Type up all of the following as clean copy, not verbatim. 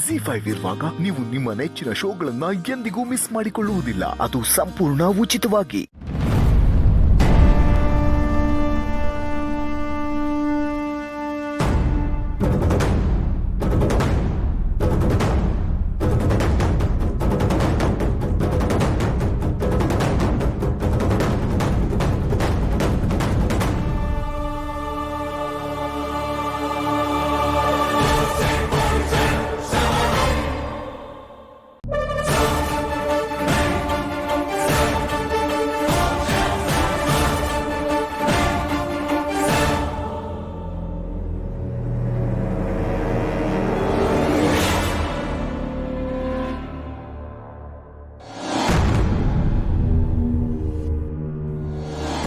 ZEE5 ಇರುವಾಗ ನೀವು ನಿಮ್ಮ ನೆಚ್ಚಿನ ಶೋಗಳನ್ನ ಎಂದಿಗೂ ಮಿಸ್ ಮಾಡಿಕೊಳ್ಳುವುದಿಲ್ಲ. ಅದು ಸಂಪೂರ್ಣ ಉಚಿತವಾಗಿ.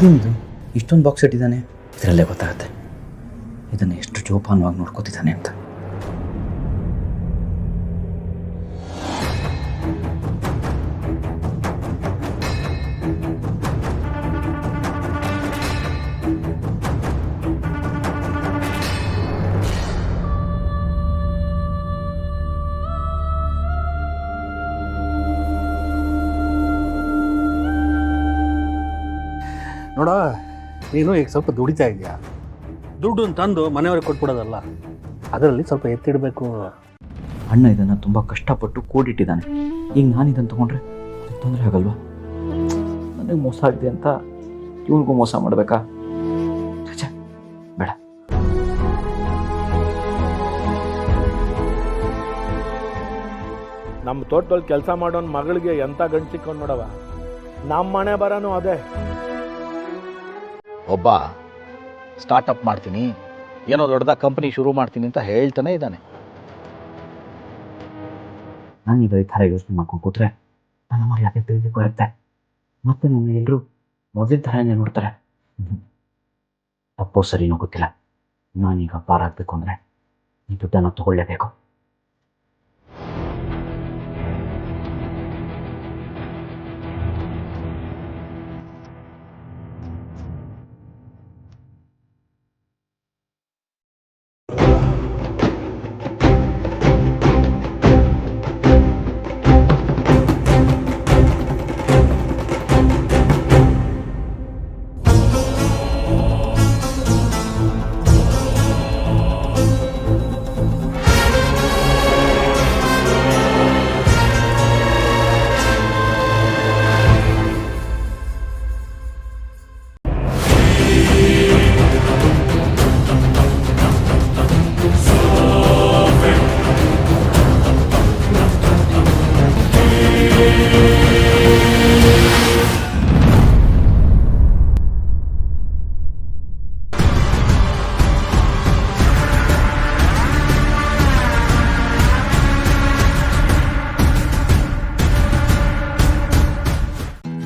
ಏನಿದು ಇಷ್ಟೊಂದು ಬಾಕ್ಸ್ ಇಟ್ಟಿದ್ದಾನೆ? ಇದರಲ್ಲೇ ಗೊತ್ತಾಗುತ್ತೆ ಇದನ್ನು ಎಷ್ಟು ಜೋಪಾನವಾಗಿ ನೋಡ್ಕೋತಿದ್ದಾನೆ ಅಂತ. ನೋಡ, ನೀನು ಈಗ ಸ್ವಲ್ಪ ದುಡಿತಾ ಇದೆಯಾ, ದುಡ್ಡು ತಂದು ಮನೆಯವ್ರಿಗೆ ಕೊಟ್ಬಿಡೋದಲ್ಲ, ಅದರಲ್ಲಿ ಸ್ವಲ್ಪ ಎತ್ತಿಡಬೇಕು. ಅಣ್ಣ ಇದನ್ನು ತುಂಬ ಕಷ್ಟಪಟ್ಟು ಕೂಡಿಟ್ಟಿದ್ದಾನೆ. ಈಗ ನಾನು ಇದನ್ನು ತೊಗೊಂಡ್ರೆ ತೊಂದರೆ ಆಗಲ್ವಾ? ನನಗೆ ಮೋಸ ಆಗಿದೆ ಅಂತ ಇವನಿಗೂ ಮೋಸ ಮಾಡಬೇಕಾ? ಬೇಡ. ನಮ್ಮ ತೋಟದಲ್ಲಿ ಕೆಲಸ ಮಾಡೋನ್ ಮಗಳಿಗೆ ಎಂತ ಗಂಟು ಸಿಕ್ಕೊಂಡು ನೋಡವ. ನಮ್ಮ ಮನೆ ಬರೋನು ಅದೇ. ಒಬ್ಬ ಸ್ಟಾರ್ಟಪ್ ಮಾಡ್ತೀನಿ, ಏನೋ ದೊಡ್ಡದಾಗಿ ಕಂಪನಿ ಶುರು ಮಾಡ್ತೀನಿ ಅಂತ ಹೇಳ್ತಾನೆ ಇದ್ದಾನೆ. ನಾನೀಗ ಈ ಥರ ಯೋಚನೆ ಮಾಡ್ಕೊಂಡು ಕೂತ್ರೆ ನನ್ನ ಮಗ ಯಾಕೆ ತಿಳಿದುಕೊಳ್ಳುತ್ತೆ, ಮತ್ತೆ ನನ್ನ ಎಲ್ಲರೂ ಮೊದಲಿನ ಥರನೇ ನೋಡ್ತಾರೆ. ತಪ್ಪೋ ಸರಿನೋ ಗೊತ್ತಿಲ್ಲ. ನಾನೀಗ ಪಾರಾಗಬೇಕು ಅಂದರೆ ಈ ದುಡ್ಡನ್ನು ತಗೊಳ್ಳೇಬೇಕು.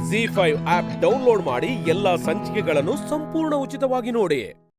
ZEE5 ಆಪ್ ಡೌನ್ಲೋಡ್ ಮಾಡಿ ಎಲ್ಲಾ ಸಂಚಿಕೆಗಳನ್ನು ಸಂಪೂರ್ಣ ಉಚಿತವಾಗಿ ನೋಡಿ.